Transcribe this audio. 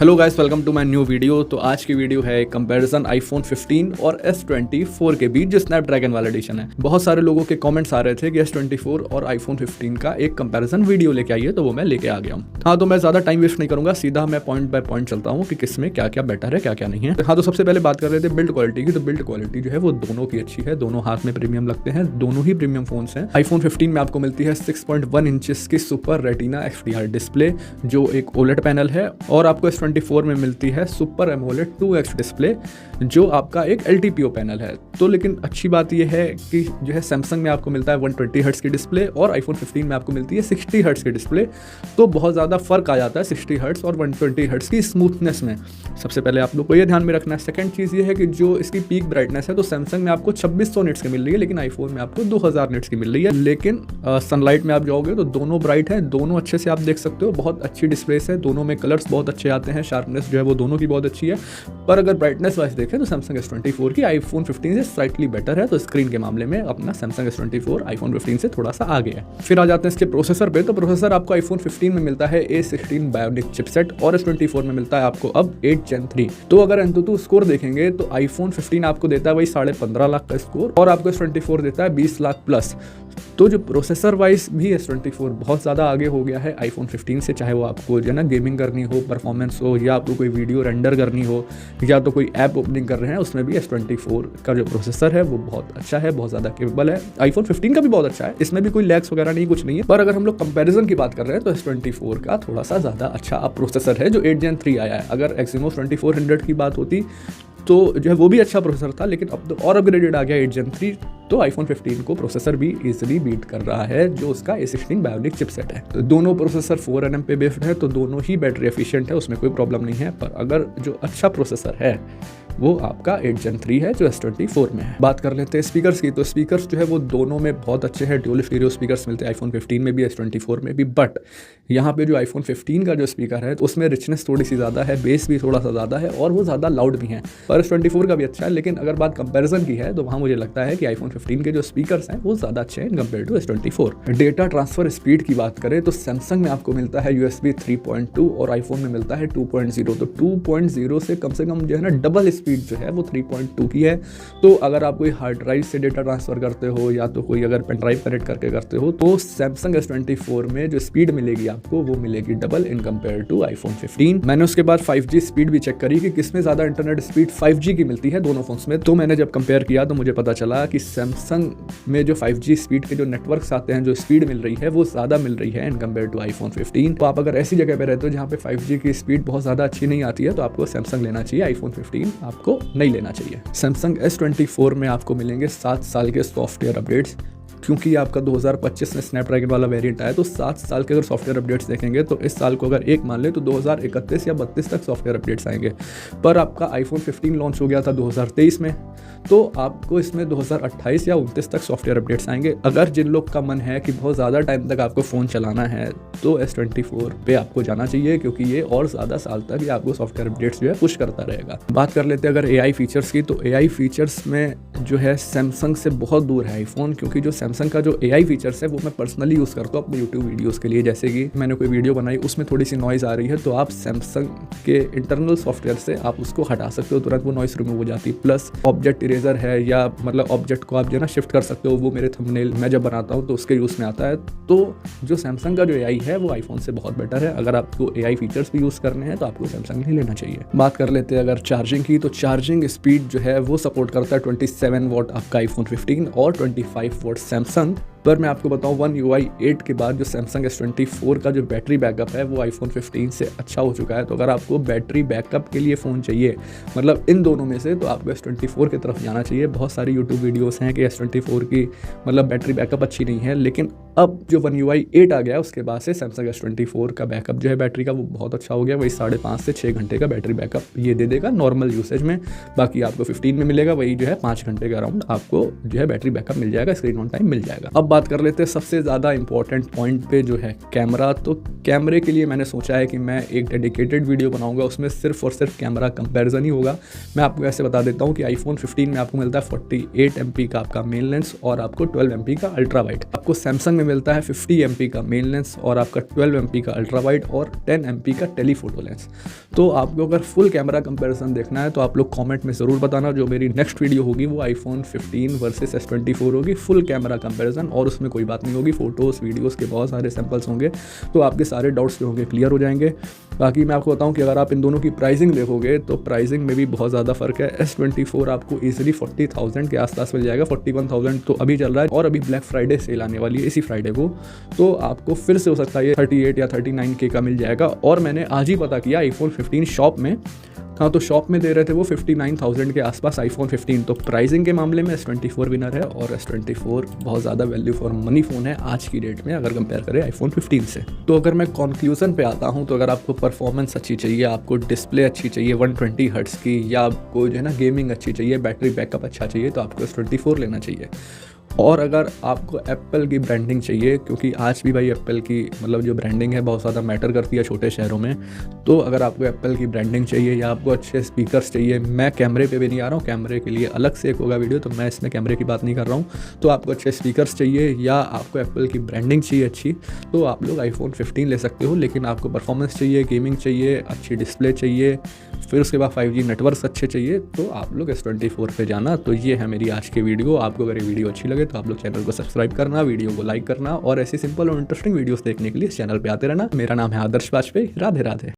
Hello guys, welcome to my new video. तो आज की वीडियो है कंपैरिजन आईफोन 15 और S24 के बीच, जो स्नैपड्रैगन वाला एडिशन है। बहुत सारे लोगों के कमेंट्स आ रहे थे कि S24 और आईफोन 15 का एक कंपैरिजन वीडियो लेके आइए, तो वो मैं लेके आ गया हूँ। हाँ, तो मैं ज़्यादा टाइम वेस्ट नहीं करूँगा, सीधा मैं पॉइंट बाय पॉइंट चलता हूँ कि किसमें क्या क्या बेटर है, क्या क्या नहीं है। हाँ, तो सबसे पहले बात कर रहे थे बिल्ड क्वालिटी की। तो बिल्ड क्वालिटी जो है वो दोनों की अच्छी है, दोनों हाथ में प्रीमियम लगते हैं, दोनों ही प्रीमियम फोन्स हैं। आईफोन 15 में आपको मिलती है 6.1 इंचेस की सुपर रेटिना XDR डिस्प्ले, जो एक OLED पैनल है, और आपको S24 में मिलती है सुपर एमोलेड 2X डिस्प्ले, जो आपका एक LTPO पैनल है। तो लेकिन अच्छी बात यह है कि जो है सैमसंग में आपको मिलता है 120 हर्ट्ज की डिस्प्ले और आईफोन 15 में आपको मिलती है 60 हर्ट्ज की डिस्प्ले। तो बहुत ज़्यादा फर्क आ जाता है 60 हर्ट्ज और 120 हर्ट्ज की स्मूथनेस में। सबसे पहले आप लोग को ये ध्यान में रखना है। सेकंड चीज़ ये है कि जो इसकी पीक ब्राइटनेस है, तो सैमसंग में आपको 2600 निट्स की मिल रही है, लेकिन आईफोन में आपको 2000 निट्स की मिल रही है। लेकिन सनलाइट में आप जाओगे तो दोनों ब्राइट है, दोनों अच्छे से आप देख सकते हो। बहुत अच्छी डिस्प्लेस है, दोनों में कलर्स बहुत अच्छे आते हैं, शार्पनेस जो है वो दोनों की बहुत अच्छी है। पर अगर ब्राइटनेस वाइज देखें तो सैमसंग S24 की आईफोन 15 से स्लाइटली बेटर है। तो स्क्रीन के मामले में अपना सैमसंग S24 आईफोन 15 से थोड़ा सा आगे है। फिर आ जाते हैं इसके प्रोसेसर पे। तो प्रोसेसर आपको आईफोन 15 में मिलता है A16 बायोनिक चिपसेट और S24 में मिलता है आपको अब 8 Gen 3। तो अगर अंतुतु स्कोर देखेंगे तो आईफोन 15 आपको देता है वही 15.5 लाख का स्कोर, और आपको S24 देता है 20 लाख प्लस। तो जो प्रोसेसर वाइज भी S24 बहुत ज़्यादा आगे हो गया है आईफोन 15 से, चाहे वो आपको जो है ना गेमिंग करनी हो, परफॉर्मेंस हो, या आपको कोई वीडियो रेंडर करनी हो, या तो कोई ऐप ओपनिंग कर रहे हैं, उसमें भी S24 का जो प्रोसेसर है वो बहुत अच्छा है, बहुत ज़्यादा केपेबल है। आईफोन 15 का भी बहुत अच्छा है, इसमें भी कोई लैग्स वगैरह नहीं, कुछ नहीं है। पर अगर हम लोग कंपैरिजन की बात कर रहे हैं तो S24 का थोड़ा सा ज़्यादा अच्छा प्रोसेसर है, जो 8 Gen 3 आया है। अगर Exynos 2400 की बात होती तो जो है वो भी अच्छा प्रोसेसर था, लेकिन अब तो और अपग्रेडेड आ गया 8 Gen 3। तो आईफोन 15 को प्रोसेसर भी इजीली बीट कर रहा है, जो उसका A16 बायोनिक चिपसेट है। तो दोनों प्रोसेसर 4nm पे बेस्ड है, तो दोनों ही बैटरी एफिशिएंट है, उसमें कोई प्रॉब्लम नहीं है। पर अगर जो अच्छा प्रोसेसर है वो आपका 8 Gen 3 है, जो S24 में है। बात कर लेते हैं स्पीकर्स की। तो स्पीकर्स जो है वो दोनों में बहुत अच्छे हैं, ड्यूल स्टीरियो स्पीकर्स मिलते हैं आईफोन 15 में भी, S24 में भी। बट यहाँ पे जो आईफोन 15 का जो स्पीकर है तो उसमें रिचनेस थोड़ी सी ज़्यादा है, बेस भी थोड़ा सा ज़्यादा है, और वो ज़्यादा लाउड भी हैं। पर S24 का भी अच्छा है, लेकिन अगर बात कंपैरिजन की है तो वहाँ मुझे लगता है कि आईफोन 15 के जो स्पीकर्स हैं वो ज़्यादा अच्छे हैं compare to S24। Data transfer speed की बात करें तो सैमसंग में आपको मिलता है USB 3.2 और आईफोन में मिलता है 2.0। तो 2.0 से कम जो है ना डबल स्पीड जो है वो 3.2 की है। तो अगर आप कोई हार्ड ड्राइव से डेटा ट्रांसफर करते हो, या तो कोई अगर पेन ड्राइव कनेक्ट करके करते हो, तो सैमसंग S24 में जो स्पीड मिलेगी आपको वो मिलेगी double in compare to iPhone 15। मैंने उसके बाद 5G स्पीड भी चेक करी कि किसमें ज़्यादा इंटरनेट स्पीड 5G की मिलती है दोनों फोन्स में। तो मैंने जब कंपेयर किया तो मुझे पता चला कि सैमसंग में जो 5G स्पीड के जो नेटवर्क्स आते हैं, जो स्पीड मिल रही है वो ज़्यादा मिल रही है इन कंपेयर टू आईफोन 15। तो आप अगर ऐसी जगह पे रहते हो जहाँ पे 5G की स्पीड बहुत ज़्यादा अच्छी नहीं आती है, तो आपको सैमसंग लेना चाहिए, आईफोन 15 आपको नहीं लेना चाहिए। सैमसंग S24 में आपको मिलेंगे 7 साल के सॉफ्टवेयर अपडेट्स, क्योंकि आपका 2025 में स्नैपड्रैगन वाला वेरिएंट आया। तो 7 साल के अगर सॉफ्टवेयर अपडेट्स देखेंगे तो इस साल को अगर एक मान ले तो 2031 या 32 तक सॉफ्टवेयर अपडेट्स आएंगे। पर आपका आईफोन 15 लॉन्च हो गया था 2023 में, तो आपको इसमें 2028 या 29 तक सॉफ्टवेयर अपडेट्स आएंगे। अगर जिन लोग का मन है कि बहुत ज़्यादा टाइम तक आपको फ़ोन चलाना है तो S24 पे आपको जाना चाहिए, क्योंकि ये और ज़्यादा साल तक ये आपको सॉफ्टवेयर अपडेट्स जो है पुश करता रहेगा। बात कर लेते हैं अगर AI फीचर्स की। तो AI फीचर्स में जो है सैमसंग से बहुत दूर है आईफोन, क्योंकि जो सैमसंग का जो AI फीचर्स है वो मैं पर्सनली यूज़ करता हूँ अपने यूट्यूब वीडियोज़ के लिए। जैसे कि मैंने कोई वीडियो बनाई, उसमें थोड़ी सी नॉइज़ आ रही है, तो आप सैमसंग के इंटरनल सॉफ्टवेयर से आप उसको हटा सकते हो, तुरंत वो नॉइस रिमूव हो जाती है। प्लस ऑब्जेक्ट इरेजर है, या मतलब ऑब्जेक्ट को आप जो है ना शिफ्ट कर सकते हो, वो मेरे थंबनेल मैं जब बनाता हूँ तो उसके यूज़ में आता है। तो जो सैमसंग का जो AI है वो आईफोन से बहुत बेटर है। अगर आपको AI फीचर्स भी यूज़ करने हैं तो आपको सैमसंग ही लेना चाहिए। बात कर लेते हैं अगर चार्जिंग की। तो चार्जिंग स्पीड जो है वो सपोर्ट करता है 27 वॉट आपका आईफोन 15 और 25 वॉट सैमसंग। पर मैं आपको बताऊं, One UI 8 के बाद जो सैमसंग S24 का जो बैटरी बैकअप है वो आईफोन 15 से अच्छा हो चुका है। तो अगर आपको बैटरी बैकअप के लिए फ़ोन चाहिए, मतलब इन दोनों में से, तो आपको S24 की तरफ जाना चाहिए। बहुत सारी यूट्यूब वीडियोस हैं कि S24 की मतलब बैटरी बैकअप अच्छी नहीं है, लेकिन अब जो One UI 8 आ गया है उसके बाद से सैमसंग S24 का बैकअप जो है बैटरी का वो बहुत अच्छा हो गया। वही 5.5 से 6 घंटे का बैटरी बैकअप ये दे देगा नॉर्मल यूसेज में। बाकी आपको 15 में मिलेगा वही जो है 5 घंटे का अराउंड आपको जो है बैटरी बैकअप मिल जाएगा, स्क्रीन ऑन टाइम मिल जाएगा। अब बात कर लेते हैं सबसे ज़्यादा इंपॉर्टेंट पॉइंट पे, जो है कैमरा। तो कैमरे के लिए मैंने सोचा है कि मैं एक डेडिकेटेड वीडियो बनाऊंगा, उसमें सिर्फ और सिर्फ कैमरा कंपैरिजन ही होगा। मैं आपको ऐसे बता देता हूँ कि आईफोन 15 में आपको मिलता है 48 MP का आपका मेन लेंस और आपको 12 MP का अल्ट्रा वाइड। आपको सैमसंग में मिलता है 50 MP का मेन लेंस और आपका 12 MP का अल्ट्रा वाइड और 10 MP का टेलीफोटो लेंस। तो आपको अगर फुल कैमरा कंपैरिजन देखना है तो आप लोग कमेंट में ज़रूर बताना। जो मेरी नेक्स्ट वीडियो होगी वो iPhone 15 वर्सेस S24 होगी, फुल कैमरा कंपैरिजन, और उसमें कोई बात नहीं होगी, फ़ोटोज़ वीडियोज़ के बहुत सारे सैम्पल्स होंगे, तो आपके सारे डाउट्स जो होंगे क्लियर हो जाएंगे। बाकी मैं आपको बताऊं कि अगर आप इन दोनों की प्राइसिंग देखोगे तो प्राइसिंग में भी बहुत ज़्यादा फ़र्क है। S24 आपको ईजिली 40,000 के आसपास मिल जाएगा, 41,000 तो अभी चल रहा है, और अभी ब्लैक फ्राइडे सेल आने वाली है इसी फ्राइडे को, तो आपको फिर से हो सकता है ये 38 या 39K का मिल जाएगा। और मैंने आज ही पता किया iPhone 15 शॉप में, हाँ तो शॉप में दे रहे थे वो 59,000 के आसपास iPhone 15। तो प्राइसिंग के मामले में S24 विनर है, और S24 बहुत ज़्यादा वैल्यू फॉर मनी फ़ोन है आज की डेट में अगर कंपेयर करें iPhone 15 से। तो अगर मैं कंक्लूजन पे आता हूँ तो अगर आपको परफॉर्मेंस अच्छी चाहिए, आपको डिस्प्ले अच्छी चाहिए 120 हर्ट्ज़ की, या आपको जो है ना गेमिंग अच्छी चाहिए, बैटरी बैकअप अच्छा चाहिए, तो आपको S24 लेना चाहिए। और अगर आपको एप्पल की ब्रांडिंग चाहिए, क्योंकि आज भी भाई एप्पल की मतलब जो ब्रांडिंग है बहुत ज़्यादा मैटर करती है छोटे शहरों में, तो अगर आपको एप्पल की ब्रांडिंग चाहिए या आपको अच्छे स्पीकर्स चाहिए, मैं कैमरे पे भी नहीं आ रहा हूँ, कैमरे के लिए अलग से एक होगा वीडियो, तो मैं इसमें कैमरे की बात नहीं कर रहा हूँ, तो आपको अच्छे स्पीकर्स चाहिए या आपको एप्पल की ब्रांडिंग चाहिए अच्छी, तो आप लोग iPhone 15 ले सकते हो। लेकिन आपको परफॉर्मेंस चाहिए, गेमिंग चाहिए, अच्छी डिस्प्ले चाहिए, फिर उसके बाद 5G नेटवर्क अच्छे चाहिए, तो आप लोग S24 पे जाना। तो ये है मेरी आज की वीडियो। आपको अगर ये वीडियो अच्छी लगे तो आप लोग चैनल को सब्सक्राइब करना, वीडियो को लाइक करना, और ऐसी सिंपल और इंटरेस्टिंग वीडियोस देखने के लिए इस चैनल पे आते रहना। मेरा नाम है आदर्श वाजपेयी। राधे राधे।